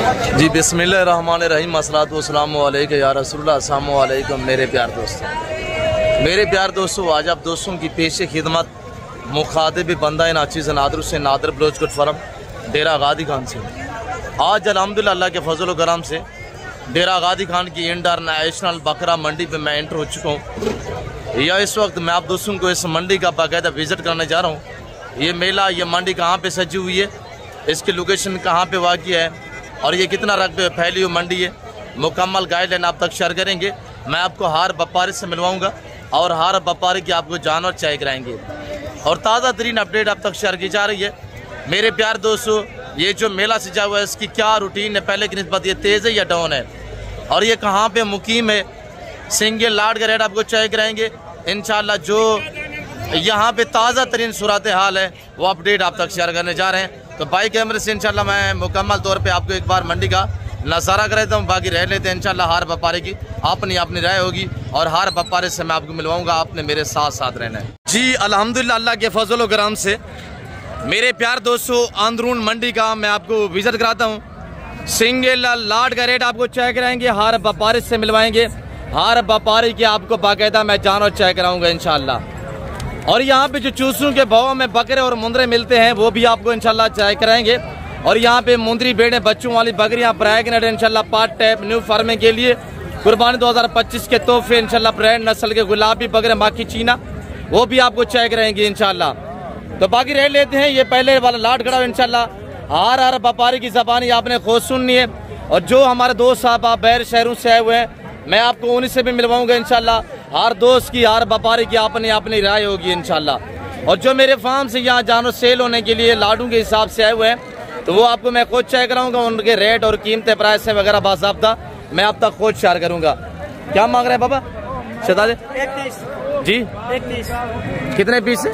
जी बिस्मिल्लाहिर्रहमानिर्रहीम अस्सलातु वस्सलामु अलैका या रसूलल्लाह। अस्सलामु अलैकुम मेरे प्यार दोस्तों, आज आप दोस्तों की पेश खिदमत मुखातिब बंदा नाचीज़ नादर से नादर बलोच कुट फरम डेरा गादी खान से। आज अल्हम्दुलिल्लाह अल्लाह के फजल करम से डेरा गादी खान की इंटरनेशनल बकरा मंडी पे मैं एंटर हो चुका हूँ। या इस वक्त मैं आप दोस्तों को इस मंडी का बाकायदा विज़िट करने जा रहा हूँ। ये मेला, ये मंडी कहाँ पे सजी हुई है, इसकी लोकेशन कहाँ पे वाक़िया है और ये कितना रकबे फैली हुई मंडी है, मुकम्मल गाइडलाइन आप तक शेयर करेंगे। मैं आपको हर व्यापारी से मिलवाऊंगा और हर व्यापारी की आपको जानवर चेक कराएंगे और ताज़ा तरीन अपडेट आप तक शेयर की जा रही है। मेरे प्यार दोस्तों, ये जो मेला सजा हुआ है इसकी क्या रूटीन है, पहले की निस्बत ये तेज़ है या डाउन है और ये कहाँ पे मुकीम है, सिंगल लाट का रेट आपको चेक कराएंगे इंशाल्लाह। जो यहाँ पे ताज़ा तरीन सूरत हाल है वो अपडेट आप तक शेयर करने जा रहे हैं। तो बाई कैमरे से इंशाल्लाह मैं मुकम्मल तौर पे आपको एक बार मंडी का नज़ारा कर देता हूँ, बाकी रह लेते हैं इंशाल्लाह। हर व्यापारी की अपनी राय होगी और हर व्यापारी से मैं आपको मिलवाऊंगा, आपने मेरे साथ साथ रहना है। जी अल्हम्दुलिल्लाह अल्लाह के फजल व करम से मेरे प्यार दोस्तों अंदरून मंडी का मैं आपको विजिट कराता हूँ। सिंगल लाट का रेट आपको चेक कराएंगे, हर व्यापारी से मिलवाएंगे, हर व्यापारी की आपको बाकायदा मैं जानवर चेक कराऊँगा इंशाल्लाह। और यहाँ पे जो चूसों के भाव में बकरे और मुंदरे मिलते हैं वो भी आपको इंशाल्लाह चेक कराएंगे। और यहाँ पे मुंदरी बेड़े बच्चों वाली बकरियाँ प्रेग्नेंट इंशाल्लाह पार्ट टाइप न्यू फार्मिंग के लिए कुर्बानी 2025 के तोहफे इंशाल्लाह ब्रांड नस्ल के गुलाबी बकरे माखी चीना वो भी आपको चेक कराएंगे इंशाल्लाह। तो बाकी रह लेते हैं, ये पहले वाला लाट खड़ा इंशाल्लाह। हर व्यापारी की ज़बानी आपने खुद सुननी है और जो हमारे दोस्त साहब आप बैर शहरों से आए हुए हैं मैं आपको उन्हीं से भी मिलवाऊंगा इंशाल्लाह। हर दोस्त की, हर व्यापारी की अपनी राय होगी इंशाल्लाह। और जो मेरे फार्म से यहाँ जानवर सेल होने के लिए लाडू के हिसाब से आए हुए हैं तो वो आपको मैं खुद चेक कराऊंगा, उनके रेट और कीमतें प्राइस वगैरह बाज़ाब्ता मैं आप तक खुद शेयर करूंगा। क्या मांग रहे हैं बाबा शहजादे? 31 जी 31 कितने पीस है?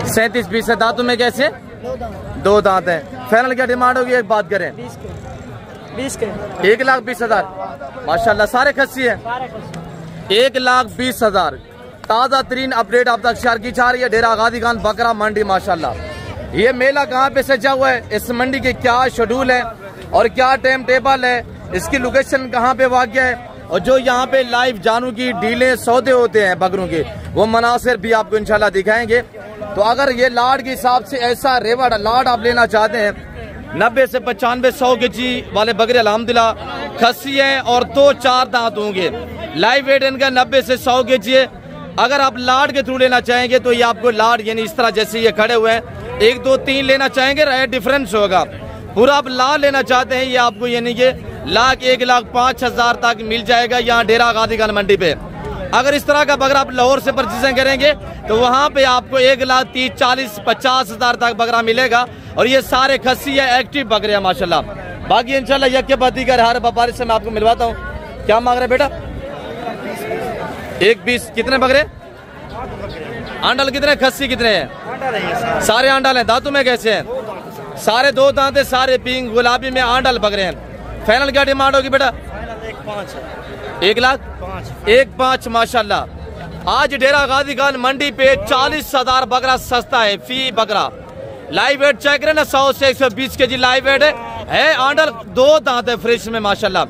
37 पीस है। दांतों में कैसे? 2 दांत है। फाइनल क्या डिमांड होगी, एक बात करें? 20 के 1,20,000 माशाल्लाह। सारे खस्सी है 1,20,000। ताज़ा तरीन अपडेट आप तक शेयर की जा रही है डेरा गादी खान बकरा मंडी माशाल्लाह। ये मेला कहाँ पे सजा हुआ है, इस मंडी के क्या शेड्यूल है और क्या टाइम टेबल है, इसकी लोकेशन कहाँ पे वाक़या है और जो यहाँ पे लाइव जानू की डीलें सौदे होते हैं बकरों के वो मनासिर भी आपको इंशाल्लाह दिखाएंगे। तो अगर ये लाट के हिसाब से ऐसा रेवड़ लाट आप लेना चाहते हैं 90 से 95 100 के जी वाले बकरे अल्हम्दुलिल्लाह खस्सी हैं और 2-4 दांत होंगे। लाइव वेट इनका 90 से 100 के जी है। अगर आप लाट के थ्रू लेना चाहेंगे तो ये आपको लाट यानी इस तरह जैसे ये खड़े हुए हैं 1 2 3 लेना चाहेंगे रेट डिफरेंस होगा। पूरा आप लाट लेना चाहते हैं ये आपको यानी कि 1,05,000 तक मिल जाएगा यहाँ डेरा गादी खान मंडी पे। अगर इस तरह का बकरा आप लाहौर से परचेजिंग करेंगे तो वहाँ पे आपको 1,30,000 40,000 50,000 तक बकरा मिलेगा और ये सारे खस्सी है एक्टिव बकरे हैं माशाल्लाह। बाकी इंशाल्लाह यज्ञ पति कर हर व्यापारी से मैं आपको मिलवाता हूँ। क्या मांग रहे बेटा? 1,20 कितने बकरे? आंडल कितने? खस्सी कितने हैं? सारे आंडल हैं। दांतों में कैसे हैं? सारे 2 दांत है, सारे पिंक गुलाबी में आंडल बकरे हैं। फाइनल क्या डिमांड होगी बेटा? 1,05,000 माशाल्लाह। आज डेरा गादी खान मंडी पे 40,000 बकरा सस्ता है फी बकरा। लाइव वेट चेक करें ना, 100 से 120 के जी लाइव वेट है। आंडर 2 दांत है फ्रेश में माशाल्लाह।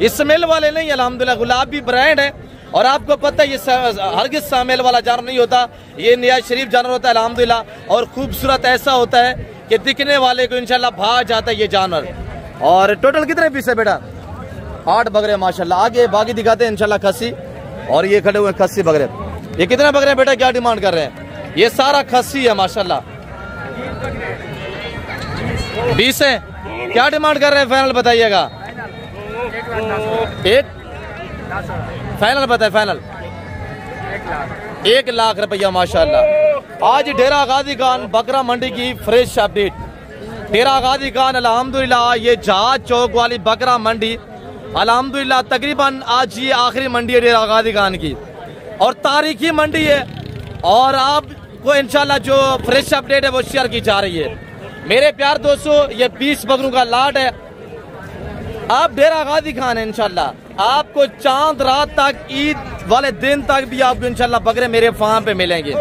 स्मेल वाले नहीं अल्हम्दुलिल्लाह, गुलाबी ब्रांड है और आपको पता है ये हरगिज़ स्मेल वाला जानवर नहीं होता, ये निहायत शरीफ जानवर होता है अल्हम्दुलिल्लाह और खूबसूरत ऐसा होता है कि दिखने वाले को इंशाल्लाह भा जाता है ये जानवर। और टोटल कितने पीस है बेटा? 8 बकरे माशाल्लाह। आगे बाकी दिखाते हैं इंशाल्लाह खस्सी और ये खड़े हुए खस्सी बकरे। ये कितने बकरे बेटा क्या डिमांड कर रहे हैं? ये सारा खस्सी है माशाल्लाह। 20 है। क्या डिमांड कर रहे हैं? फाइनल बताइएगा। 1 फाइनल बताए? फाइनल 1 लाख रुपया माशाल्लाह। आज डेरा गादी खान बकरा मंडी की फ्रेश अपडेट। डेरा गादी खान अल्हम्दुलिल्लाह ये जहाज चौक वाली बकरा मंडी अल्हम्दुलिल्लाह तकरीबन आज ये आखिरी मंडी है डेरा गादी खान की और तारीखी मंडी है और आपको इंशाल्लाह जो फ्रेश अपडेट है वो शेयर की जा रही है। मेरे प्यार दोस्तों ये 20 बकरों का लाट है। आप डेरा गादी खान है इंशाल्लाह आपको चांद रात तक ईद वाले दिन तक भी आपको इंशाल्लाह बकरे मेरे फार्म पे मिलेंगे।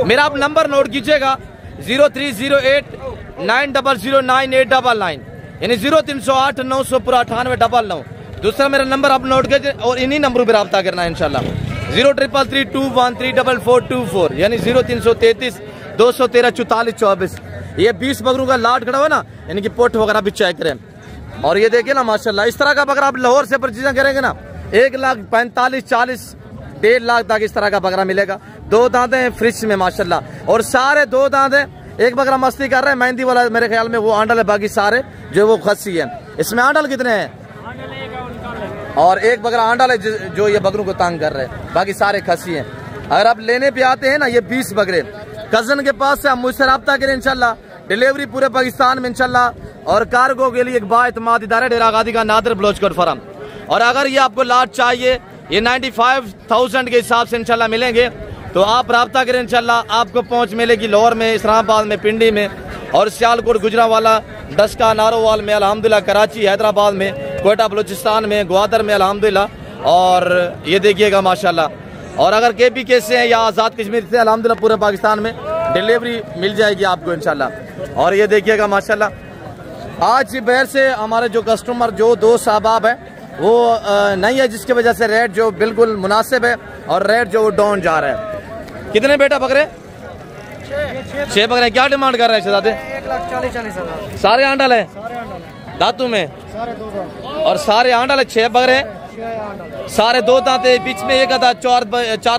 मेरा आप नंबर नोट कीजिएगा 0308 9009899। यानी 0308 900 पूरा 9899। दूसरा मेरा नंबर आप नोट कीजिए और इन्हीं नंबरों पर रब्ता करना है इंशाल्लाह। 0333213424 यानी 0333 213 44 24। ये 20 बकरों का लाट खड़ा हुआ ना, यानी कि पोट वगैरह भी चेक करें। और ये देखिए ना माशाल्लाह, इस तरह का बकरा आप लाहौर से परचेज करेंगे ना 1,45,000 40 1.5 लाख तक इस तरह का बकरा मिलेगा। 2 दांतें हैं फ्रिज में माशाल्लाह, और सारे 2 दांत हैं। एक बकरा मस्ती कर रहा है मेहंदी वाला, मेरे ख्याल में वो आंडल है, बाकी सारे जो वो खस्सी है। इसमें आंडल कितने हैं? और एक बकरा आंडल है जो ये बकरों को तंग कर रहे हैं, बाकी सारे खस्सी हैं। अगर आप लेने पे आते हैं ना ये 20 बकरे कजन के पास से, आप मुझसे रब्ता करें इंशाल्लाह। डिलीवरी पूरे पाकिस्तान में इंशाल्लाह, और कार्गो के लिए एक बाएतमाद इदारा डेरा गादी का नादर ब्लोच कोट फर्म। और अगर ये आपको लाट चाहिए ये 95,000 के हिसाब से इंशाल्लाह मिलेंगे, तो आप रब्ता करें इंशाल्लाह। आपको पहुंच मिलेगी लाहौर में, इस्लामाबाद में, पिंडी में, और सियालकोट, गुजरांवाला, डस्का, नारोवाल में अल्हम्दुलिल्लाह, कराची, हैदराबाद में, कोयटा बलूचिस्तान में, ग्वादर में अल्हम्दुलिल्लाह। और ये देखिएगा माशाल्लाह। और अगर KPK से हैं या आज़ाद कश्मीर से अल्हम्दुलिल्लाह पूरे पाकिस्तान में डिलीवरी मिल जाएगी आपको इंशाल्लाह। और ये देखिएगा माशाल्लाह, आज बहर से हमारे जो कस्टमर जो 2 साहबाब है वो नहीं है, जिसकी वजह से रेट जो बिल्कुल मुनासिब है और रेट जो वो डाउन जा रहा है। कितने बेटा बकरे? 6 बकरे। क्या डिमांड कर रहे हैं शहजादे? 1,40,000। सारे आंडल है दातू में, और सारे आंडल है। 6 बकरे, सारे 2 दांत है, बीच में एक आधा 4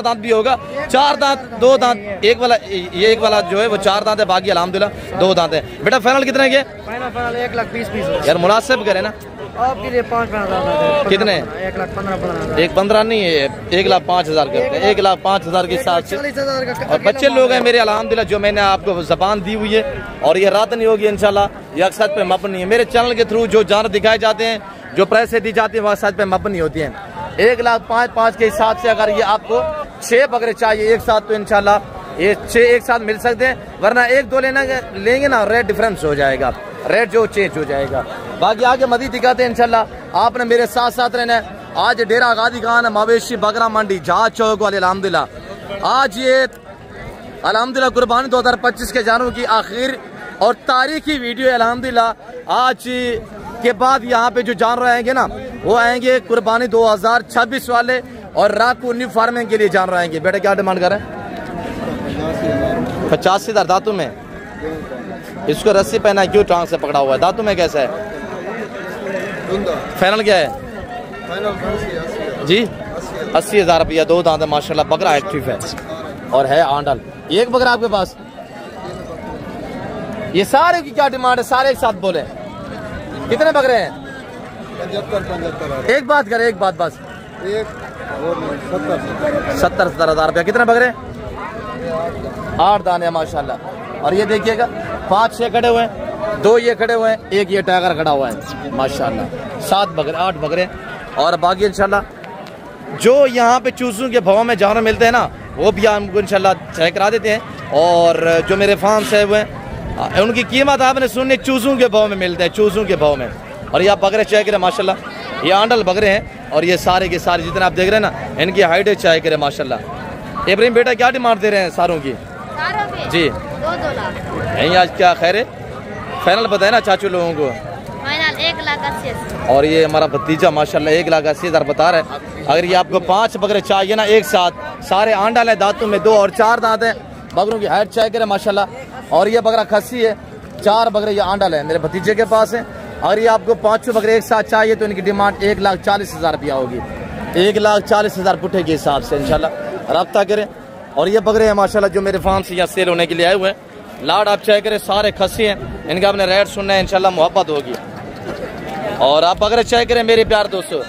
दांत भी होगा। 4 दांत 2 दांत, एक वाला ये एक वाला जो है वो 4 दांत है, बाकी अल्हम्दुलिल्लाह 2 दांत है। बेटा फाइनल कितने के? फाइनल 1,20,000 यार मुनासिब करे ना आपके लिए। 5,000 कितने? 1,15,000। 1,15 नहीं है, 1,05,000 करते हैं। 1,05,000 के हिसाब से। 40,000 का। और बच्चे लोग हैं मेरे अल्हम्दुलिल्लाह, जो मैंने आपको जबान दी हुई है, और ये रात नहीं होगी इंशाल्लाह, ये अक्सर पे मबनी है। मेरे चैनल के थ्रू जो जानवर दिखाए जाते हैं, जो पैसे दी जाती है, वह सच पे मबनी होती हैं। 1,05,500 के हिसाब से अगर ये आपको 6 बकरे चाहिए एक साथ, तो इंशाल्लाह ये 6 एक साथ मिल सकते हैं, वरना 1-2 लेंगे ना रेट डिफरेंस हो जाएगा, रेट जो चेंज हो जाएगा। बाकी आगे मजीद दिखाते हैं इंशाल्लाह। आपने मेरे साथ साथ रहना है। आज डेरा गादी खान मवेशी बकरा मंडी जहाज चौक वाले अल्हम्दुलिल्लाह, आज ये अल्हम्दुलिल्लाह कुर्बानी 2025 के जानवरों की आखिर और तारीखी वीडियो अल्हम्दुलिल्लाह। आज के बाद यहाँ पे जो जानवर आएंगे ना, वो आएंगे कुर्बानी 2026 वाले, और राकू न्यू फार्मिंग के लिए जानवर आएंगे। बेटा क्या डिमांड कर रहे हैं? 85,000 दातू में। इसको रस्सी पहना क्यों, टांग से पकड़ा हुआ है? दातू में कैसा है? फाइनल क्या है जी? 80,000 रुपया। 2 दांत है माशाल्लाह, बकरा एक्टिव है और है आंडल। एक बकरा आपके पास? ये सारे की क्या डिमांड है? सारे एक साथ बोले। कितने बकरे हैं? 75। एक बात करे, एक बात बस। 70,000 रुपया। कितने बकरे? 8 दाने माशाल्लाह। और ये देखिएगा 5-6 खड़े हुए हैं, 2 ये खड़े हुए हैं, एक ये टाइगर खड़ा हुआ है माशाल्लाह। 7 बकरे, 8 बकरे। और बाकी इंशाल्लाह जो यहाँ पे चूजों के भाव में जानवर मिलते हैं ना, वो भी हमको इंशाल्लाह तय करा देते हैं। और जो मेरे फार्म से हुए हैं उनकी कीमत आपने सुननी, चूजों के भाव में मिलते हैं, चूजों के भाव में। और ये आप बकरे चेक करें माशाल्लाह, ये आंडल बकरे हैं, और ये सारे के सारे जितने आप देख रहे हैं ना, इनकी हाइट चेक करें माशाल्लाह। इब्राहिम बेटा क्या डिमांड दे रहे हैं सारों की? जी 2 लाख। नहीं आज क्या खैर है? फाइनल बताए ना चाचू लोगों को। फाइनल 1,80,000। और ये हमारा भतीजा माशाल्लाह 1,80,000 बता रहा है। अगर ये आपको 5 बकरे चाहिए ना एक साथ, सारे आंडल है, दांतों में 2 और 4 दांत है, बकरों की हाइट चेक करें माशाल्लाह। और ये बकरा खस्सी है, 4 बकरे ये आंडल है, मेरे भतीजे के पास है। अगर ये आपको 5 बकरे एक साथ चाहिए, तो इनकी डिमांड 1,40,000 रुपया होगी। 1,40,000 पुट्ठे के हिसाब से इंशाल्लाह रब्ता करें। और ये बकरे हैं माशाल्लाह जो मेरे फार्म से यहाँ सेल होने के लिए आए हुए हैं। लाड आप चेक करें, सारे खस्सी हैं, इनका आपने रेट सुनना है, इंशाल्लाह मोहब्बत होगी। और आप बकरे चेक करें मेरे प्यार दोस्तों,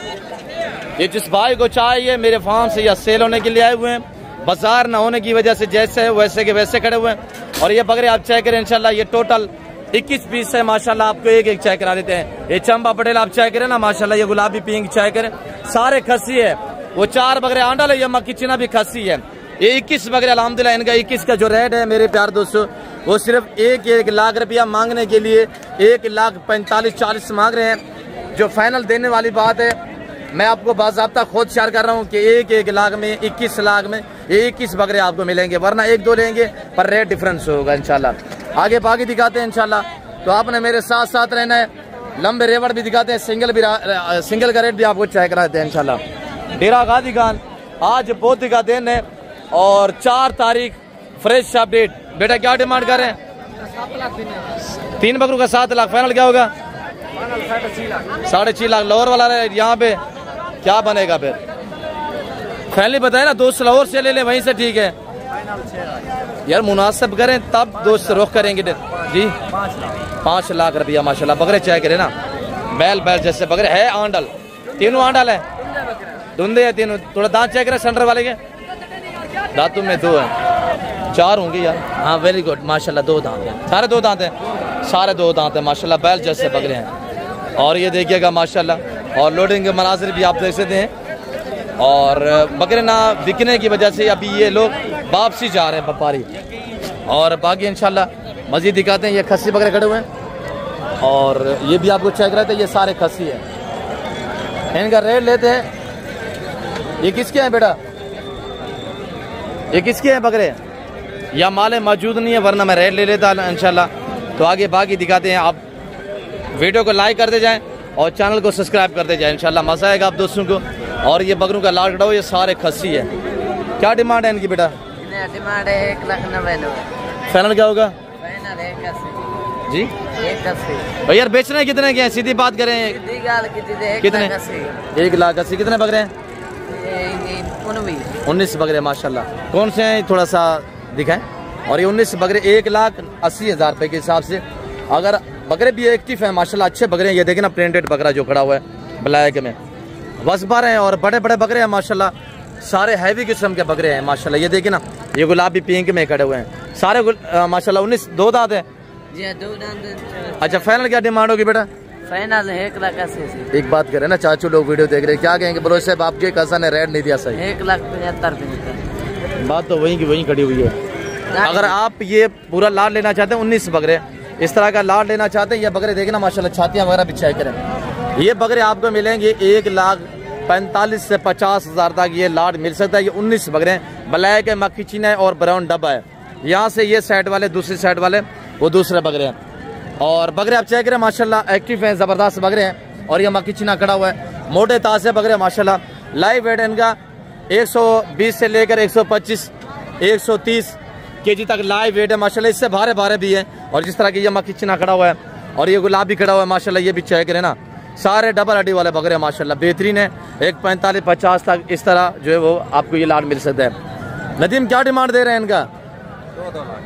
ये जिस भाई को चाहिए मेरे फार्म से यहाँ सेल होने के लिए आए हुए हैं, बाजार ना होने की वजह से जैसे है वैसे के वैसे खड़े हुए हैं। और ये बकरे आप चेक करें इंशाल्लाह, ये टोटल 21 पीस है माशाल्लाह। आपको एक एक चेक करा देते हैं। ये चंबा पटेल आप चेक करें ना माशाल्लाह, ये गुलाबी पिंक चेक करें, सारे खस्सी है। वो 4 बकरे आंडल है, ये मक्की चीना भी खस्सी है। ये 21 बकरे अल्हम्दुलिल्लाह। इनका 21 का जो रेट है मेरे प्यार दोस्तों, वो सिर्फ 1 लाख रुपया मांगने के लिए 1,45,40 मांग रहे हैं। जो फाइनल देने वाली बात है, मैं आपको बाज़ाब्ता खुद शेयर कर रहा हूँ कि 1 लाख में 21 लाख में ये 21 बकरे आपको मिलेंगे, वरना 1-2 लेंगे पर रेट डिफरेंस होगा इंशाल्लाह। आगे बाकी दिखाते हैं इंशाल्लाह। तो आपने मेरे साथ साथ रहना है। लंबे रेवड़ भी दिखाते हैं, सिंगल का रेट भी आपको चेक कराते हैं इंशाल्लाह। डेरा गाजी खान आज बहुत दिखाते हैं और 4 तारीख फ्रेश अपडेट। बेटा क्या डिमांड कर रहे हैं? 3 बकरों का 7 लाख। फाइनल क्या होगा? 6.5 लाख। लोअर वाला यहाँ पे क्या बनेगा फिर? फाइनली बताए ना, दोस्त लाहौर से ले ले वहीं से ठीक है यार, मुनासिब करें तब दोस्त रुख करेंगे जी। 5 लाख रुपया माशाल्लाह। बकरे चेक करें ना, बैल जैसे बकरे है। आंडल तीनों आंडल है, धुंधे है तीनों। थोड़ा दांत चेक करें सेंटर वाले के, दांतों में 2 है, 4 होंगे यार। हाँ वेरी गुड माशाल्लाह। 2 दांत हैं, सारे 2 दांत हैं, सारे 2 दांत हैं माशाल्लाह। बैल जैसे बकरे हैं। और ये देखिएगा माशाल्लाह। और लोडिंग के मनाजिर भी आप देख सकते हैं। और बकरे ना बिकने की वजह से अभी ये लोग वापसी जा रहे हैं व्यापारी। और बाकी इंशाल्लाह मजीद दिखाते हैं। ये खस्सी बकरे खड़े हुए हैं और ये भी आपको चेक रहते हैं। ये सारे खस्सी है, इनका रेट लेते हैं। ये किसके हैं बेटा? ये किसके हैं बकरे? या माले मौजूद नहीं है, वरना मैं रेट ले लेता इंशाल्लाह। तो आगे बाकी दिखाते हैं। आप वीडियो को लाइक करते जाएं और चैनल को सब्सक्राइब करते जाएं, इंशाल्लाह मजा आएगा आप दोस्तों को। और ये बकरों का लाल कटाओ, ये सारे खस्सी है। क्या डिमांड है इनकी बेटा? डिमांड है 1,90,000। फाइनल क्या होगा? फाइनल 1,80,000 जी। 1,80,000। भाई यार बेचने कितने के हैं? सीधी बात करें। कितने? 1,80,000। कितने बकरे हैं? 19 बकरे माशाल्लाह। कौन से हैं थोड़ा सा दिखाएं। और ये 19 बकरे 1,80,000 रुपए के हिसाब से। अगर बकरे भी एक्टिव है माशाल्लाह, अच्छे बकरे हैं। ये देखें ना, प्रिंटेड बकरा जो खड़ा हुआ है ब्लैक में, वसबार हैं और बड़े बड़े बकरे हैं माशाल्लाह। सारे हैवी किस्म के बकरे हैं माशाल्लाह। ये देखिए ना, ये गुलाबी पिंक में खड़े हुए हैं सारे माशाल्लाह। 19 2 दांत है। अच्छा फाइनल क्या डिमांड होगी बेटा? फाइनल 1,80,000। एक बात करें ना, चाचू लोग वीडियो देख रहे हैं, क्या कहेंगे? बोलो साहब आपके कज़न ने रेट नहीं दिया सही। 1,75,000। बात तो वहीं की वहीं खड़ी हुई है। अगर आप ये पूरा लाड लेना चाहते हैं, 19 बकरे इस तरह का लाड लेना चाहते हैं, ये बकरे देखना माशाल्लाह, छातियाँ वगैरह भी चेक करें। ये बकरे आपको मिलेंगे 1,45,000 से 50,000 तक ये लाड मिल सकता है। ये 19 बकरे हैं, ब्लैक है, मक्खी चीना है और ब्राउन डब्बा है। यहाँ से ये साइड वाले, दूसरी साइड वाले वो दूसरे बकरे हैं। और बकरे आप चेक करें माशाल्लाह, एक्टिव हैं, ज़बरदस्त बकरे हैं। और ये मक्खी चीना खड़ा हुआ है, मोटे ताजे बकरे माशाल्लाह। लाइव वेट इनका 120 से लेकर 125 130 kg तक लाइव वेट है माशाल्लाह। इससे भारे भारे भी है। और जिस तरह की ये मक्खी चीना खड़ा हुआ है और ये गुलाबी खड़ा हुआ है माशाल्लाह, ये भी चेक करें ना, सारे डबल हड्डी वाले बकरे माशाल्लाह, बेहतरीन है। 1,45,50 तक इस तरह जो है वो आपको ये लाड मिल सकता है। नदीम क्या डिमांड दे रहे हैं इनका? 2 लाख।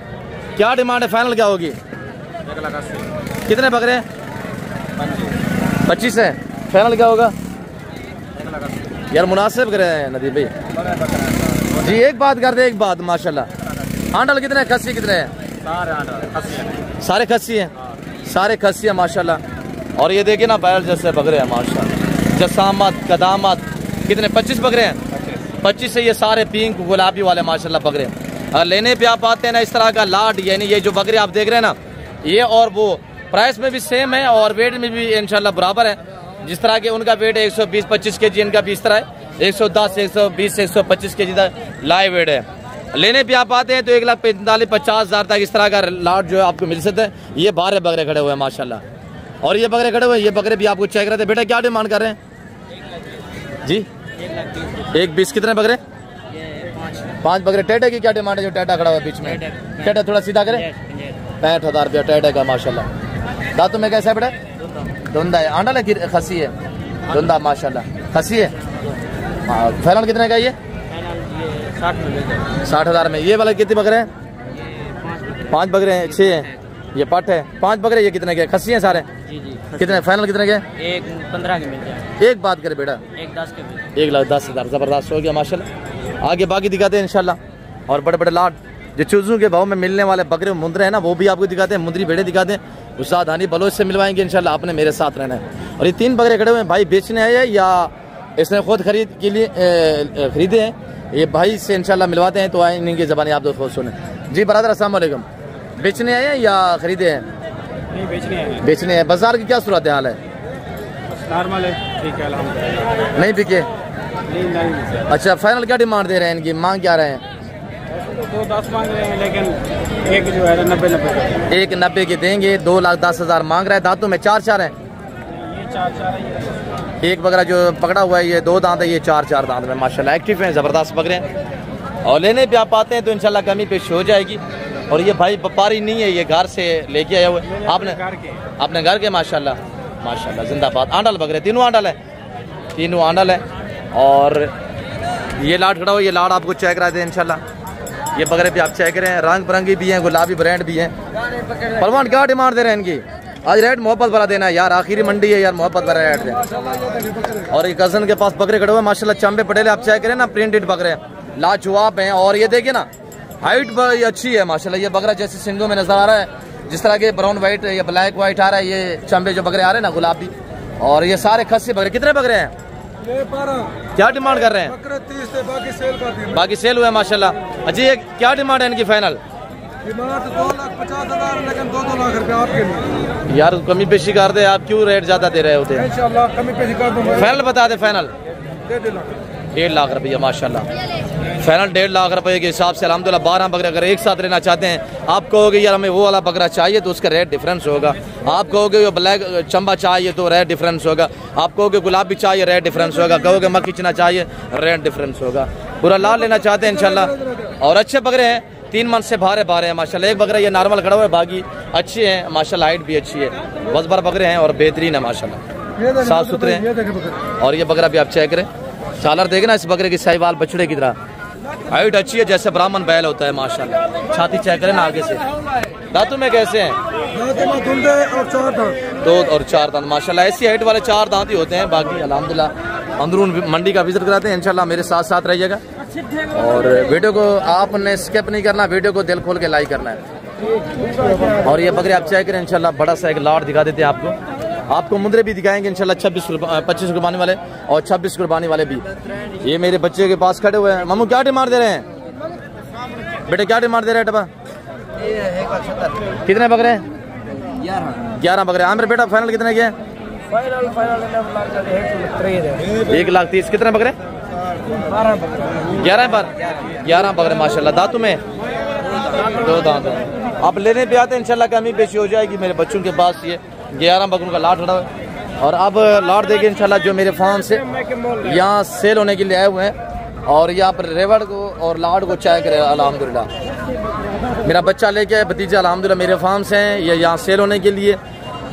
क्या डिमांड है? फाइनल क्या होगी? 1,80,000। कितने बकरे? 25 है। फाइनल क्या होगा? 1,80,000 यार मुनासिब करे हैं नदीम भाई जी। एक बात कर दे, एक बात माशाल्लाह। आंडल कितने, खस्सी कितने हैं? सारे खस्सी हैं, सारे खस्सी हैं माशाल्लाह। और ये देखिए ना, बैल जैसे बकरे हैं माशाल्लाह, जसामत कदामत। कितने? 25 बकरे हैं। 25 से ये सारे पिंक गुलाबी वाले माशाल्लाह बकरे। अगर लेने पे आप आते हैं ना इस तरह का लाड, यानी ये जो बकरे आप देख रहे हैं ना, ये और वो प्राइस में भी सेम है और वेट में भी इंशाल्लाह बराबर है। जिस तरह के उनका वेट है 120-25 kg, इनका भी इस तरह है 110 120 125 kg तक लाइव वेट है। लेने पे आप आते हैं तो 1,45,50,000 तक इस तरह का लाट जो है आपको मिल सकता है। ये 12 बकरे खड़े हुए हैं माशाल्लाह। और ये बकरे खड़े हुए हैं, ये बकरे भी आपको चेक रहते हैं। बेटा क्या डिमांड कर रहे हैं जी? 1,20,000। कितने बकरे? 5 बकरे। टेढ़े की क्या डिमांड है? जो टेढ़ा खड़ा हुआ है बीच में, टेढ़ा थोड़ा सीधा करें। 65,000 रुपया टेढ़े का माशाल्लाह। दांतों में कैसा है बेटा? धुंधा है। आंडा है कि खसी है? धुंधा माशाल्लाह, खसी है। हाँ फाइनल कितने का? ये 60,000 में। ये वाला कितने बकरे हैं? 5 बकरे हैं, 6 हैं। ये पट है। 5 बकरे। ये कितने के? खस्सी हैं सारे? जी। कितने फाइनल कितने के? 1,15 के मिल जाए। एक बात करे बेटा, 1,10 के मिल। 1,10,000 जबरदस्त हो गया माशाल्लाह। आगे बाकी दिखाते हैं इंशाल्लाह। और बड़े बड़े लाट जो चूजों के भाव में मिलने वाले बकरे मुंदरे हैं ना, वो भी आपको दिखाते हैं। मुंदरी भेड़े दिखाते हैं, उस्ताद हानी बलोच से मिलवाएंगे इंशाल्लाह। आपने मेरे साथ रहना है। और ये 3 बकरे खड़े हुए हैं, भाई बेचने आए हैं या इसने खुद खरीद के लिए खरीदे हैं? ये भाई से इंशाल्लाह मिलवाते हैं, तो आए इनकी ज़बानी आप दोस्त खुद सुने जी। बरादर अस्सलाम वालेकुम। बेचने आए हैं या खरीदे हैं? नहीं, बेचने हैं। बेचने हैं। बाजार की क्या सूरत हाल है? नॉर्मल है, ठीक है अल्हम्दुलिल्लाह। नहीं बिके? नहीं। अच्छा फाइनल क्या डिमांड दे रहे हैं इनकी? मांग क्या रहे हैं? 2,10 मांग रहे हैं, लेकिन एक जो है 90 1,90 के देंगे। 2,10,000 मांग रहा है। दांतों में 4 हैं। एक बकरा जो पकड़ा हुआ है ये 2 दांत है, ये 4 दांत में माशाल्लाह एक्टिव हैं, ज़बरदस्त बकरे हैं। और लेने पे आप आते हैं तो इंशाल्लाह कमी पेश हो जाएगी। और ये भाई व्यापारी नहीं है, ये घर से लेके आया हुआ है आपने अपने घर के। माशाल्लाह माशाल्लाह जिंदाबाद। आंडल बकरे, तीनों आंडल है, तीनों आंडल है। और ये लाड खड़ा हो, ये लाड आपको चेक करा दे इंशाल्लाह। ये बकरे भी आप चेक करें, रंग बिरंगी भी हैं, गुलाबी ब्रांड भी हैं। परवान क्या डिमांड दे रहे हैं इनकी? आज रेट मोहब्बत भरा देना है यार, आखिरी मंडी है यार, मोहब्बत भरा रेट दें। और ये कजन के पास बकरे खड़े हुए माशाल्लाह, चंबे पटेल आप चेक करें ना, प्रिंटेड बकरे लाजवाब हैं। और ये देखिए ना हाइट बड़ी अच्छी है माशाल्लाह। ये बकरा जैसे सिंगों में नजर आ रहा है, जिस तरह के ब्राउन व्हाइट या ब्लैक व्हाइट आ रहा है, ये चंबे जो बकरे आ रहे हैं ना गुलाबी, और ये सारे खस्सी बकरे। कितने बकरे हैं? क्या डिमांड कर रहे हैं? 30 से बाकी सेल कर दिए। बाकी सेल हुआ है माशाल्लाह। अच्छा ये क्या डिमांड है इनकी फाइनल? डिमांड 2,50,000 लेकिन 2-2 लाख रुपए आपके लिए। यार कमी पेशी कर दे, आप क्यों रेट ज्यादा दे रहे होते हैं? इंशाल्लाह कमी पेशी कर दूंगा। फाइनल बता दे। फाइनल 1.5 लाख रुपया माशाल्लाह। फाइनल 1.5 लाख रुपए के हिसाब से अल्हम्दुलिल्लाह 12 बकरे अगर एक साथ लेना चाहते हैं, आप कहोगे यार हमें वो वाला बकरा चाहिए तो उसका रेट डिफरेंस होगा। आप कहोगे वो ब्लैक चंबा चाहिए तो रेट डिफरेंस होगा। आप कहोगे गुलाबी चाहिए रेट डिफरेंस होगा। कहोगे मक्खी चना चाहिए रेट डिफरेंस होगा। पूरा लाल लेना चाहते हैं इंशाल्लाह। और अच्छे बकरे हैं, 3 मन से भारे हैं माशाल्लाह। एक बकरा ये नॉर्मल खड़ा हुआ है, बाकी अच्छे हैं माशाल्लाह, हाइट भी अच्छी है, बसबर बकरे हैं और बेहतरीन है माशाल्लाह, साफ सुथरे हैं। और ये बकरा भी आप चेक करें, चालर देखना इस बकरे की साहिवाल बछड़े की तरह, हाइट अच्छी है जैसे ब्राह्मण बैल होता है माशाल्लाह। छाती चेक करें ना आगे से। दांतों में कैसे हैं? 2 और 4 दांत माशाल्लाह। ऐसी हाइट वाले 4 दांत ही होते हैं। बाकी अल्हम्दुलिल्लाह अंदरून मंडी का विजिट कराते हैं इंशाल्लाह। मेरे साथ साथ रहिएगा और वीडियो को आपने स्किप नहीं करना, वीडियो को दिल खोल के लाइक करना है। और ये बकरे आप चेक करें इंशाल्लाह, बड़ा सा एक लाट दिखा देते हैं आपको मुंदरे भी दिखाएंगे इंशाल्लाह। 25 कुर्बानी वाले और 26 कुर्बानी वाले भी। ये मेरे बच्चे के पास खड़े हुए हैं। मामू क्या डिमांड दे रहे हैं बेटे? क्या डिमांड दे रहे हैं? कितने बकरे हैं? 11 बकरे। आमिर बेटा फाइनल कितने के? 1,30,000। कितने बकरे? 11 बकरे माशाल्लाह। दांतों में 2 दांत। आप लेने पे आते हैं इंशाल्लाह कमी पेशी हो जाएगी। मेरे बच्चों के पास ये 11 बकरों का लाट खड़ा है। और अब लाट देखे इंशाल्लाह जो मेरे फार्म से यहाँ सेल होने के लिए आए हुए हैं। और यहाँ पर रेवड़ को और लाट को चाय करे अल्हम्दुलिल्लाह। मेरा बच्चा लेके आए भतीजा अल्हम्दुलिल्लाह, मेरे फार्म से हैं ये यहाँ सेल होने के लिए।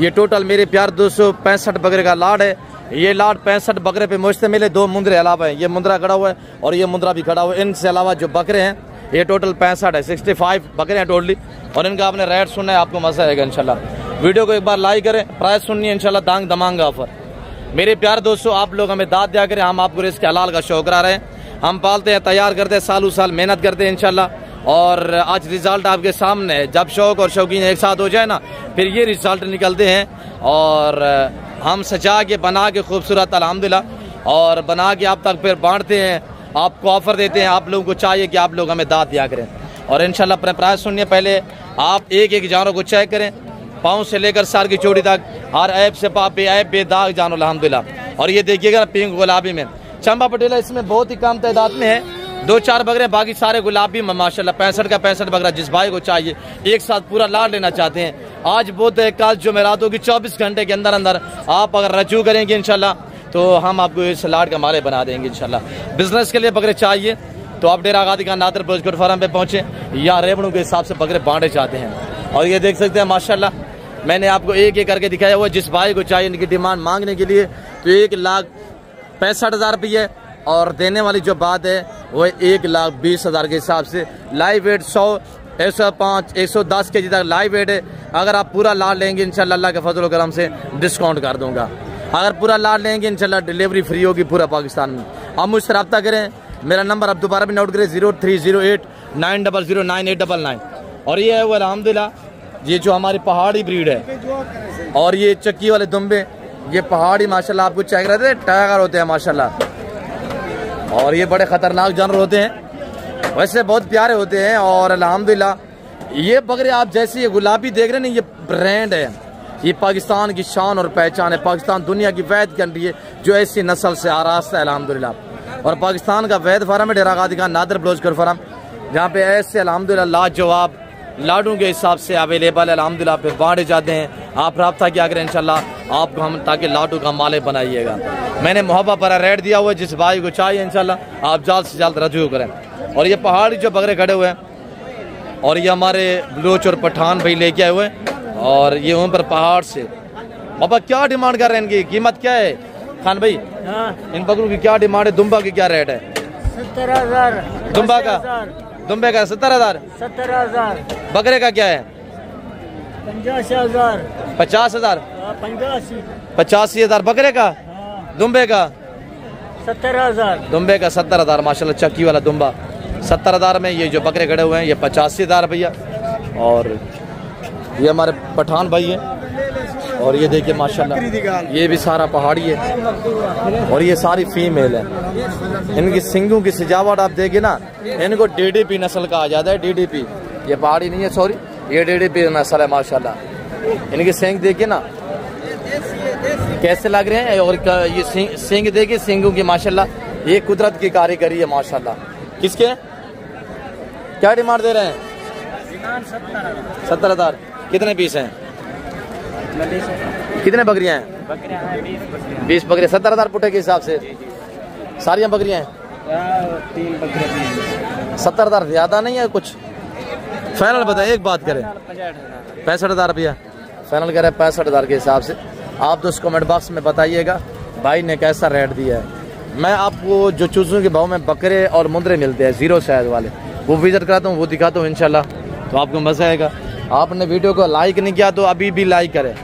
ये टोटल मेरे प्यार 265 बकरे का लाट है। ये लाट 65 बकरे पे मुश्तमिल है। 2 मुंदरे अलावा है, ये मुंदरा खड़ा हुआ है और ये मुंदरा भी खड़ा हुआ है। इनसे अलावा जो बकरे हैं ये टोटल 65 है, 65 बकरे हैं टोटली। और इनका आपने रेट सुनना है, आपको मजा आएगा इंशाल्लाह। वीडियो को एक बार लाइक करें, प्राइस सुननी है इंशाल्लाह, दांग दमांग ऑफर। मेरे प्यार दोस्तों, आप लोग हमें दाद दिया करें, हम आपको रिस्क हलाल का शौक करा रहे हैं। हम पालते हैं, तैयार करते हैं, सालों साल मेहनत करते हैं इंशाल्लाह। और आज रिजल्ट आपके सामने है। जब शौक और शौकीन एक साथ हो जाए ना, फिर ये रिजल्ट निकलते हैं। और हम सजा के बना के खूबसूरत अल्हम्दुलिल्लाह और बना के आप तक फिर बांटते हैं, आपको ऑफर देते हैं। आप लोगों को चाहिए कि आप लोग हमें दाद दिया करें। और इंशाल्लाह अपने प्राइस सुनिए। पहले आप एक जानवर को चेक करें, पाँव से लेकर सर की चोटी तक, हर ऐप से पापे ऐप बेदाग जानो अल्हम्दुलिल्लाह। और ये देखिएगा पिंक गुलाबी में चंबा पटेला, इसमें बहुत ही कम तादाद में है। 2-4 बकरे, बाकी सारे गुलाबी में माशाल्लाह। 65 का 65 बकरा जिस भाई को चाहिए एक साथ पूरा लाट लेना चाहते हैं, आज बहुत है, कल जुमेरात होगी, 24 घंटे के अंदर अंदर आप अगर रजू करेंगे इंशाल्लाह तो हम आपको इस लाट का माले बना देंगे इंशाल्लाह। बिजनेस के लिए बकरे चाहिए तो आप डेरा गादी खान नादर ब्रोज फार्म पे पहुंचे, या रेवड़ों के हिसाब से बकरे बांटे चाहते हैं। और ये देख सकते हैं माशाल्लाह, मैंने आपको एक करके दिखाया हुआ। जिस भाई को चाहिए इनकी डिमांड मांगने के लिए तो 1,65,000 रुपये, और देने वाली जो बात है वो 1,20,000 के हिसाब से। लाइव वेट 100, 105, 110 के जी तक लाइव वेट है। अगर आप पूरा लाट लेंगे इंशाल्लाह अल्लाह के फजल करम से डिस्काउंट कर दूंगा। अगर पूरा लाट लेंगे इंशाल्लाह डिलीवरी फ्री होगी पूरा पाकिस्तान में। आप मुझसे रब्ता करें, मेरा नंबर आप दोबारा भी नोट करें 030890099899। और ये है वो अल्हम्दुलिल्लाह, ये जो हमारी पहाड़ी ब्रीड है। और ये चक्की वाले दुम्बे, ये पहाड़ी माशाल्लाह आपको चेक रहते हैं, टाइगर होते हैं माशाल्लाह। और ये बड़े खतरनाक जानवर होते हैं, वैसे बहुत प्यारे होते हैं। और अल्हम्दुलिल्लाह ये बकरे आप जैसे ये गुलाबी देख रहे हैं ना, ये ब्रांड है, ये पाकिस्तान की शान और पहचान है। पाकिस्तान दुनिया की वैद कंट्री है जो ऐसी नस्ल से आरास्ता है अल्हम्दुलिल्लाह। और पाकिस्तान का वैद फार्म है डेरा गादी खान नादर ब्लोज फार्म, जहाँ पे ऐसे अल्हम्दुलिल्लाह लाजवाब लाडू के हिसाब से अवेलेबल है अल्हम्दुलिल्लाह पे बांटे जाते हैं। आप रब्ता किया करें इंशाल्लाह आपको हम ताकि लाडू का मालिक बनाइएगा। मैंने मोहब्बत पर रेट दिया हुआ है, जिस भाई को चाहिए इंशाल्लाह आप जल्द से जल्द रजू करें। और ये पहाड़ी जो बकरे खड़े हुए हैं और ये हमारे बलोच और पठान भाई लेके आए हुए हैं और ये वहाँ पर पहाड़ से। बाबा क्या डिमांड कर रहे हैं, इनकी कीमत क्या है खान भाई? इन बकरों की क्या डिमांड है? दुम्बा की क्या रेट है? 70,000। दुम्बा का 70,000। 70,000। बकरे का क्या है? 85,000। 50,000। 85,000। बकरे का। दुम्बे का 70,000। दुम्बे का 70,000 माशाल्लाह चक्की वाला दुम्बा 70,000 में। ये जो बकरे खड़े हुए हैं ये 85,000 भैया। और ये हमारे पठान भाई है और ये देखिए माशाल्लाह ये भी सारा पहाड़ी है और ये सारी फीमेल है। इनकी सिंगों की सजावट आप देखिए ना, इनको DDP नस्ल कहा जाता है। DDP ये पहाड़ी नहीं है, सॉरी ये DDP नस्ल है माशाल्लाह। इनके सिंग देखिए ना कैसे लग रहे हैं और ये सिंग देखिए सिंगों की माशाल्लाह ये कुदरत की कारीगरी है माशाल्लाह। किसके क्या डिमांड दे रहे हैं? 70,000। कितने पीस हैं? कितने बकरियां हैं? 20 बकरियां 70,000 पुटे के हिसाब से सारी बकरियां हैं। 70,000 ज्यादा नहीं है कुछ? फाइनल बताए, एक बात करें 65,000 रुपया फाइनल करें 65,000 के हिसाब से। आप दोस्त कमेंट बॉक्स में बताइएगा भाई ने कैसा रेट दिया है। मैं आपको जो चूज़ों के भाव में बकरे और मुंदरे मिलते हैं 0 साइज वाले वो विजिट कराता हूँ, वो दिखाता हूँ इंशाल्लाह, तो आपको मज़ा आएगा। आपने वीडियो को लाइक नहीं किया तो अभी भी लाइक करें,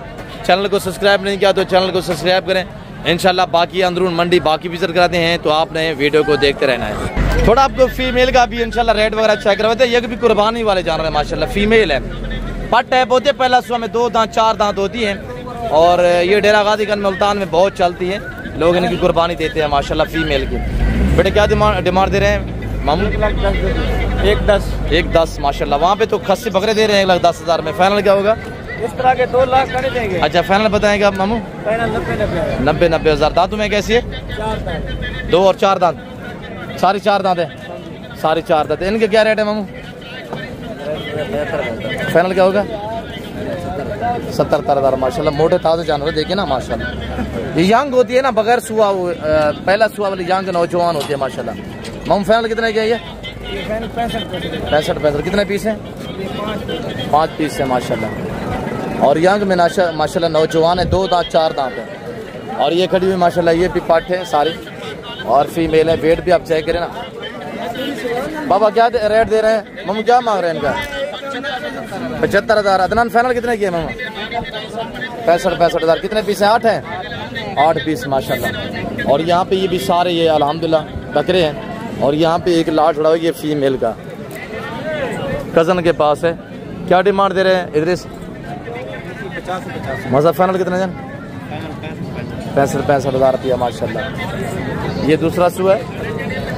चैनल को सब्सक्राइब नहीं किया तो चैनल को सब्सक्राइब करें इंशाल्लाह। बाकी अंदरून मंडी बाकी विजिट कराते हैं तो आपने वीडियो को देखते रहना है। थोड़ा आपको फीमेल का भी इंशाल्लाह रेट वगैरह चेक करवाते हैं। ये भी कुर्बानी वाले जानवर है माशाल्लाह, फीमेल है। पट टैप होते हैं, पहला सुबह में 2 दांत 4 दांत होती हैं और ये डेरा गाजीगंज मुल्तान में बहुत चलती है, लोग इनकी कुर्बानी देते हैं माशाल्लाह फीमेल की। बेटे क्या डिमांड दे रहे हैं मामू? 1,10 माशाल्लाह। वहाँ पे तो खस्सी बकरे दे रहे हैं 1,10,000 में। फाइनल क्या होगा? इस तरह के 2 लाख कर देंगे। अच्छा फाइनल बताएंगे आप मामू? 90,000। दांतों में कैसी है? 2 और 4 दांत, सारी 4 दांत है, सारी 4 दांत। इनके क्या रेट है मामू? फाइनल क्या होगा? 70,000 माशाल्लाह। मोटे ताजे जानवर देखिए ना माशाल्लाह। ये यंग होती है ना, बगैर सुआ पहला सुआ वाली यंग नौजवान होती है माशाल्लाह। मामू फाइनल कितने की है ये? 65। कितने पीस हैं? 5 पीस है माशाल्लाह। और यंग में माशाल्लाह नौजवान है, 2 दांत 4 दांत है। और ये खड़ी हुई माशाल्लाह ये भी पाठ है सारी और फीमेल है। वेट भी आप चेक करें ना। बाबा क्या रेट दे रहे हैं मामू? क्या मांग रहे हैं इनका? 75,000। अदनान फाइनल कितने की है मामा? 65,000। कितने पीस हैं? 8 हैं। 8 पीस माशाल्लाह। और यहाँ पे ये भी सारे ये अल्हम्दुलिल्लाह बकरे हैं। और यहाँ पे एक लाट खड़ा हुआ ये फीमेल का कज़न के पास है। क्या डिमांड दे रहे हैं इदरीस? 50। फाइनल कितने जन? 65,000 रुपया माशाल्लाह। ये दूसरा सू है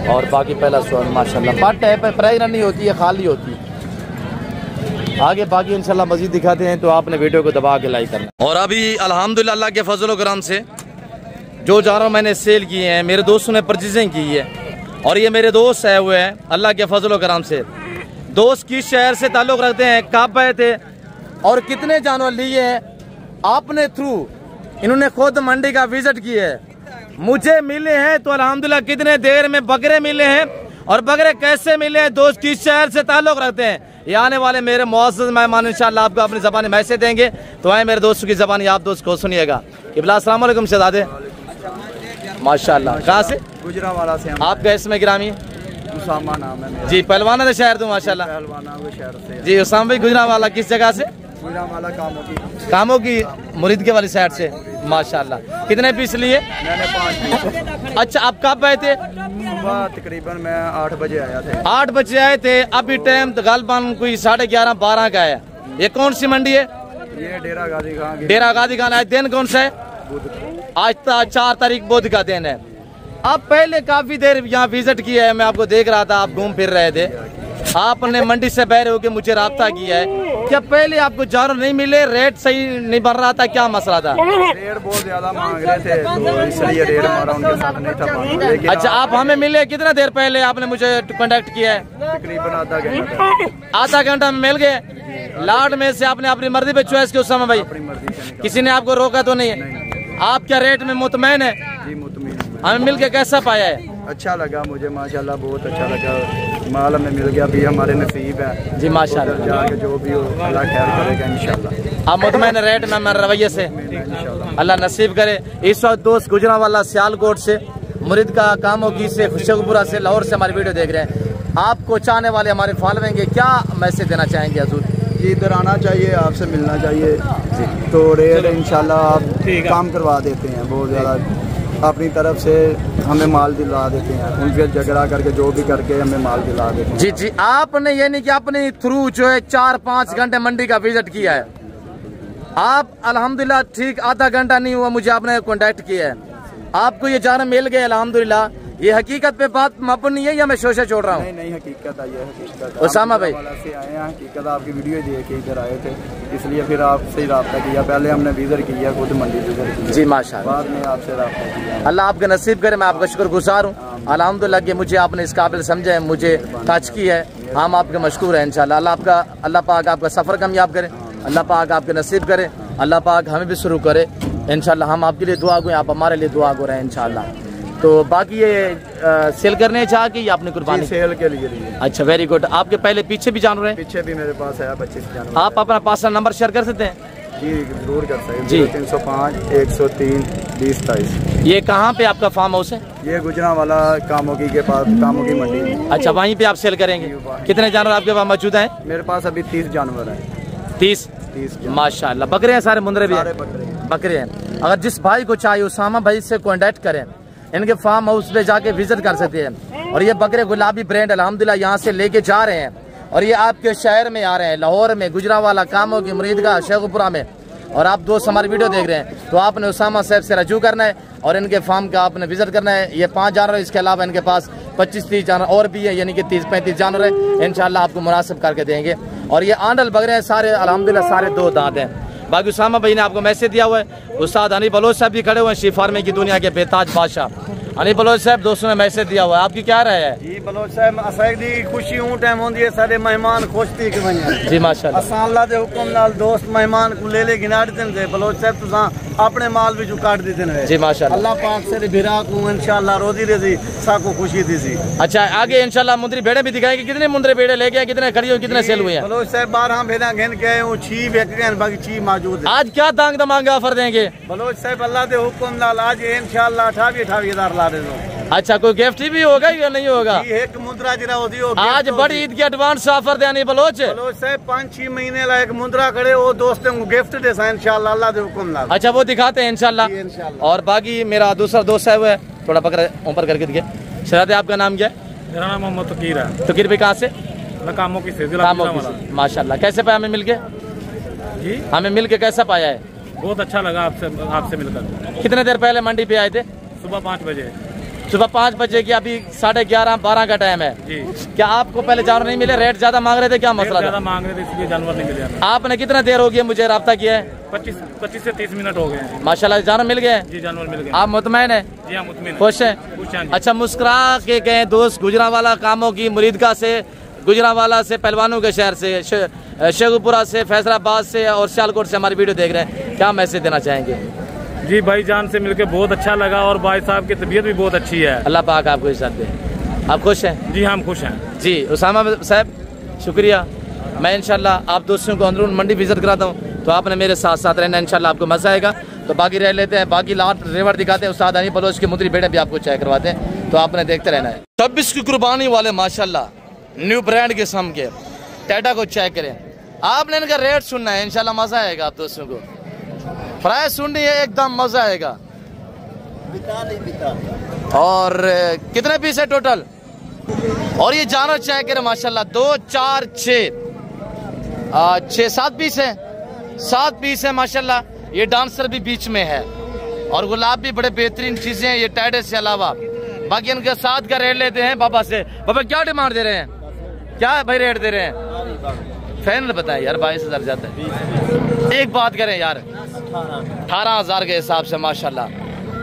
और बाकी पहला सू है माशाल्लाह। पार्ट टाइप है, प्राइस नहीं होती है, खाली होती है। आगे बाकी इंशाल्लाह मजीद दिखाते हैं तो आपने वीडियो को दबा के लाइक करना। और अभी अल्हम्दुलिल्लाह अल्लाह के फजल व करम से जो जानवर मैंने सेल किए हैं मेरे दोस्तों ने परचेजिंग की है और ये मेरे दोस्त आए हुए हैं अल्लाह के फजल व करम से। दोस्त किस शहर से ताल्लुक़ रखते हैं, कब आए थे और कितने जानवर लिए हैं आपने थ्रू, इन्होंने खुद मंडी का विजिट किया है। मुझे मिले हैं तो अल्हम्दुलिल्लाह कितने देर में बकरे मिले हैं और बकरे कैसे मिले हैं, दोस्त किस शहर से ताल्लुक़ रखते हैं। ये आने वाले मेरे मुअज़्ज़ज़ मेहमान इंशाअल्लाह आपको अपनी ज़बानी मैसेज देंगे तो आए मेरे दोस्तों की ज़बानी आप दोस्त को सुनिएगा। किबला अस्सलाम वालेकुम शहज़ादे माशाअल्लाह। कहाँ से? गुजरावाला से। आपका इसमें गिरामी? उसामा नाम है मेरा। जी पहलवाना से शहर तो माशाअल्लाह। पहलवाना के शहर से। जी उसामा भाई गुजरावाला किस जगह से? गुजरावाला कामों की मुरीद के वाली साइड से माशाअल्लाह। कितने पीस लिए? मैंने 5 पीस। अच्छा आप कब आए थे? सुबह तकरीबन मैं 8 बजे आया थे। 8 बजे आए थे। अभी टाइम गालबान कोई 11:30-12 का है। ये कौन सी मंडी है? ये डेरा गाजी खान। डेरा गाजी खान। आज दिन कौन सा है? आज 4 तारीख बुध का दिन है। आप पहले काफी देर यहाँ विजिट किया है, मैं आपको देख रहा था, आप घूम फिर रहे थे। आपने मंडी से बहरे होकर मुझे राब्ता किया है क्या पहले आपको जानवर नहीं मिले, रेट सही नहीं बन रहा था, क्या मसला था? रेट बहुत ज्यादा मांग रहे थे तो इसलिए रेट हमारा उनके साथ नहीं था मांगा। लेकिन अच्छा, आप हमें मिले कितना देर पहले आपने मुझे कांटेक्ट किया है? तकरीबन आधा घंटा में मिल गए। लाट में से आपने अपनी मर्जी पे चॉइस की उस समय भाई, अपनी मर्जी से निकाला। किसी ने आपको रोका तो नहीं है? आप क्या रेट में मुतमैन है? जी मुतमिन। हमें मिल के कैसा पाया है? अच्छा लगा मुझे, माशाल्लाह बहुत अच्छा लगा। माल हमें मिल गया, भी हमारे नसीब है जी माशाल्लाह। उधर जाके जो भी हो अल्लाह खैर करेगा इंशाल्लाह। आप मुतमैन रेट में मेरे रवैये से? इंशाल्लाह अल्लाह नसीब करे। इस वक्त दोस्त गुजरांवाला सियालकोट से, मुरीद का कामों की से, शेखपुरा से, लाहौर से हमारी वीडियो देख रहे हैं। आपको चाहने वाले हमारे फॉलोइंग क्या मैसेज देना चाहेंगे हजूर? जी इधर आना चाहिए, आपसे मिलना चाहिए तो रेट इंशाल्लाह आप काम करवा देते हैं। बहुत ज़्यादा अपनी तरफ से हमें माल दिला देते हैं, उनसे झगड़ा करके जो भी करके हमें माल दिला देते हैं। जी जी, आपने ये नहीं कि अपने थ्रू जो है 4-5 घंटे मंडी का विजिट किया है। आप अल्हम्दुलिल्लाह ठीक आधा घंटा नहीं हुआ मुझे आपने कांटेक्ट किया है, आपको ये जानवर मिल गए अल्हम्दुलिल्लाह। ये हकीकत पे बात मपन नहीं है या मैं शोशा छोड़ रहा हूँ? नहीं हकीकत है, ये हकीकत। उसामा भाई से आए हैं, हकीकत आपकी वीडियो देख के इधर आए थे, इसलिए फिर आपसे ही रब्ता किया। पहले हमने विजिट किया, खुद मंडी विजिट किया जी माशाल्लाह, बाद में आपसे रब्ता किया। अल्लाह आपके नसीब करे। मैं आपका शुक्रगुजार हूँ अल्हम्दुलिल्लाह कि मुझे आपने इस काबिल समझा है, मुझे टच की है। हम आपके मशकूर हैं इंशाल्लाह। अल्लाह पाक आपका सफ़र कामयाब करे, अल्लाह पाक आपके नसीब करे, अल्लाह पाक हमें भी शुरू करे इंशाल्लाह। हम आपके लिए दुआ गो, आप हमारे लिए दुआ गो रहे हैं इंशाल्लाह। तो बाकी ये सेल करने चाह के या अपनी कुर्बानी? सेल के लिए। अच्छा वेरी गुड। आपके पहले पीछे भी जानवर हैं? पीछे भी मेरे पास है 25 जानवर। आप अपना पार्सल नंबर शेयर कर सकते हैं? जी जरूर कर सकते हैं। जी 305 103 20 23। ये कहाँ पे आपका फार्म हाउस है? ये गुजरांवाला कामोगी के पास, कामोगी मंडी। अच्छा, वहीं पे आप सेल करेंगे? कितने जानवर आपके पास मौजूद हैं? मेरे पास अभी 30 जानवर हैं। 30 माशाल्लाह। बकरे हैं सारे? मुंदरे भी हैं? बकरे हैं। अगर जिस भाई को चाहिए उसामा भाई से कॉन्टेक्ट करें, इनके फार्म हाउस पे जाके विजिट कर सकते हैं। और ये बकरे गुलाबी ब्रांड अल्हम्दुलिल्लाह यहाँ से लेके जा रहे हैं और ये आपके शहर में आ रहे हैं, लाहौर में, गुजरांवाला, कामों की, मुरीदगाह, शेखपुरा में। और आप दोस्त हमारी वीडियो देख रहे हैं तो आपने उसामा साहब से रजू करना है और इनके फार्म का आपने विजिट करना है। ये 5 जानवर, इसके अलावा इनके पास 25-30 जानवर और भी है, यानी कि 30-35 जानवर है। इंशाल्लाह आपको मुनासिब करके देंगे। और ये आंडल बकरे हैं सारे अल्हम्दुलिल्लाह, सारे 2 दांत हैं। बाकी उसामा भाई ने आपको मैसेज दिया हुआ है। उस्ताद हनी बलोच साहब भी खड़े हुए हैं, शी फार्मिंग की दुनिया के बेताज बादशाह। हनी बलोच साहब दोस्तों ने मैसेज दिया हुआ है, आपकी क्या राय है? जी बलोच साहब, असादी खुशी हूं टाइम होंदी है, सारे मेहमान खुश थी कि वने जी माशाल्लाह। असा अल्लाह दे हुक्म नाल दोस्त मेहमान को ले ले गिनाड़ देन दे। बलोच साहब तुसा अपने माल भी जो काट देते हैं जी माशाल्लाह। अल्लाह पाक से भिरा को इंशाल्लाह रोजी रजी साको खुशी दी सी। अच्छा, आगे इंशाल्लाह मुंदरी भेड़े भी दिखाएंगे। कितने मुंदरी भेड़े लेके आए, कितने खड़ी हुई, कितने सेल हुए हैं? बलोच साहब 12 भेड़ा घेन के आए हूं, 6 बेच गए, बाकी 6 मौजूद है। आज क्या दांग दमांग ऑफर देंगे? बलोच साहब अल्लाह दे हुक्म नाल आज इंशाल्लाह 28,000 ला दे दो। अच्छा, कोई गिफ्ट भी होगा या नहीं होगा? एक मुद्रा जरा होती हो आज बड़ी ईद की एडवांस ऑफर देनी बलोच। बलोच साहब 5-6 महीने ला एक मुद्रा करे, वो दोस्तों को गिफ्ट दे सा इंशाल्लाह अल्लाह दे हुक्म नाल। अच्छा, वो दिखाते हैं इंशाल्लाह। और बाकी मेरा दूसरा दोस्त है वो है, थोड़ा पकड़ ऊपर करके दिखे। शराद, आपका नाम क्या है? मेरा नाम मोहम्मद तकीर है। तकीर भाई कहाँ से? मैं कामों की से माशाल्लाह। कैसे पाया हमें मिलके? जी हमें मिलके कैसा पाया है? बहुत अच्छा लगा आपसे मिलकर। कितने देर पहले मंडी पे आए थे? सुबह 5 बजे। सुबह 5 बजे की, अभी 11:30-12 का टाइम है जी। क्या आपको पहले जानवर नहीं मिले? रेट ज्यादा मांग रहे थे, क्या मसला ज्यादा था? मांग रहे थे इसलिए जानवर नहीं मिले हमें। आपने कितना देर हो गया मुझे रब्ता किया है? 25 से 30 मिनट हो गए हैं। माशाल्लाह जानवर मिल गए? जी जानवर मिल गए। आप मुतमैन है? जी हाँ मुतमिन। खुश है? खुश हैं जी। अच्छा, मुस्कुरा के गए दोस्त गुजरांवाला, कामों की, मुरीदगाह से, गुजरांवाला से, पहलवानों के शहर से, शेखपुरा से, फैसलाबाद से और सियालकोट से हमारी वीडियो देख रहे हैं, क्या मैसेज देना चाहेंगे? जी भाईजान से मिलकर बहुत अच्छा लगा और भाई साहब की तबीयत भी बहुत अच्छी है। अल्लाह पाक आपको इज्जत दे। आप खुश हैं? जी हम खुश हैं जी। उसामा साहब शुक्रिया। मैं इंशाल्लाह आप दोस्तों को अंदरून मंडी विजिट कराता हूँ, तो आपने मेरे साथ साथ रहना, इंशाल्लाह आपको मजा आएगा। तो बाकी रह लेते हैं, बाकी लाट रेवर दिखाते हैं, उस्ताद हनी बलोच की मुंदरी भेड़े भी आपको चेक करवाते हैं, तो आपने देखते रहना है। 26 की कुर्बानी वाले माशाल्लाह न्यू ब्रांड किस्म के टाटा को चेक करें। आपने इनका रेट सुनना है, इंशाल्लाह मजा आएगा। आप दोस्तों को प्राइस सुननी है, एकदम मजा आएगा। और कितने पीस है टोटल? और ये जानवर चेक करें माशाल्लाह, 2 4 6 7 पीस है, 7 पीस है माशाल्लाह। ये डांसर भी बीच में है और गुलाब भी बड़े बेहतरीन चीजें हैं ये टाइडे से अलावा। बाकी इनके साथ का रेट लेते हैं बाबा से। बाबा क्या डिमांड दे रहे हैं? क्या भाई रेट दे रहे हैं? फाइनल बताएं यार, 22,000 जाता है। एक बात करें यार, 18,000 के हिसाब से माशाल्लाह।